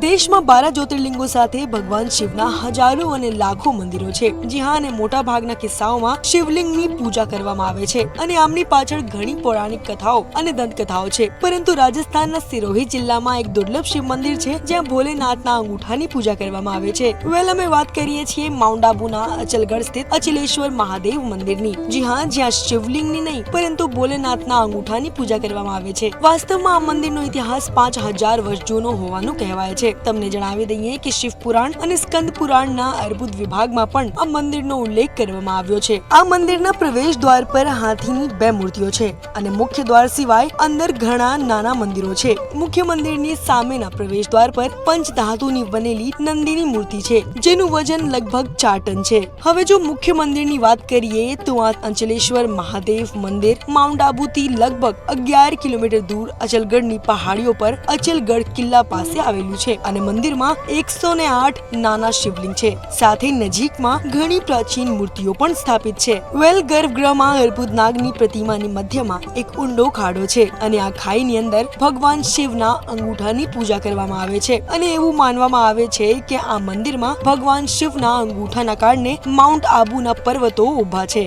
દેશમાં 12 જ્યોતિર્લિંગો સાથે ભગવાન શિવના હજારો અને લાખો મંદિરો છે। જી હા, અને મોટા ભાગના કિસ્સાઓમાં શિવલિંગની પૂજા કરવામાં આવે છે અને આમની પાછળ ઘણી પૌરાણિક કથાઓ અને દંતકથાઓ છે। પરંતુ રાજસ્થાનના સિરોહી જિલ્લામાં એક દુર્લભ શિવ મંદિર છે જ્યાં ભોલેનાથના અંગૂઠાની પૂજા કરવામાં આવે છે। વેલ અમે વાત કરીએ છીએ માઉન્ટ આબુના અચલગઢ સ્થિત અચલેશ્વર મહાદેવ મંદિરની। જી હા, જ્યાં શિવલિંગની નહીં પરંતુ ભોલેનાથના અંગૂઠાની પૂજા કરવામાં આવે છે। વાસ્તવમાં આ મંદિરનો ઇતિહાસ 5000 વર્ષ જૂનો હોવાનું કહેવાય છે। તમને જણાવી દઈએ કે શિવ પુરાણ અને સ્કંદ પુરાણના અર્બુદ વિભાગમાં પણ આ મંદિરનો ઉલ્લેખ કરવામાં આવ્યો છે। આ મંદિરના પ્રવેશ દ્વાર પર હાથીની 2 મૂર્તિઓ છે અને મુખ્ય દ્વાર સિવાય અંદર ઘણા નાના મંદિરો છે। મુખ્ય મંદિરની સામેના પ્રવેશ દ્વાર પર પંચધાતુની બનેલી નંદીની મૂર્તિ છે જેનું વજન લગભગ 4 ટન છે। હવે જો મુખ્ય મંદિરની વાત કરીએ તો આ અંચલેશ્વર મહાદેવ મંદિર માઉન્ટ આબુથી લગભગ 11 કિલોમીટર દૂર અચલગઢની પહાડીઓ પર અચલગઢ કિલ્લા પાસે આવેલું છે અને મંદિરમાં 108 નાના શિવલિંગ છે। સાથે નજીકમાં ઘણી પ્રાચીન મૂર્તિઓ પણ સ્થાપિત છે। વેલ ગર્ભગૃહમાં અર્બુદ નાગની પ્રતિમાની મધ્યમાં એક ઊંડો ખાડો છે અને આ ખાઈની અંદર ભગવાન શિવના અંગૂઠાની પૂજા કરવામાં આવે છે અને એવું માનવામાં આવે છે કે આ મંદિરમાં ભગવાન શિવના અંગૂઠાના કારણે માઉન્ટ આબુના પર્વતો ઊભા છે।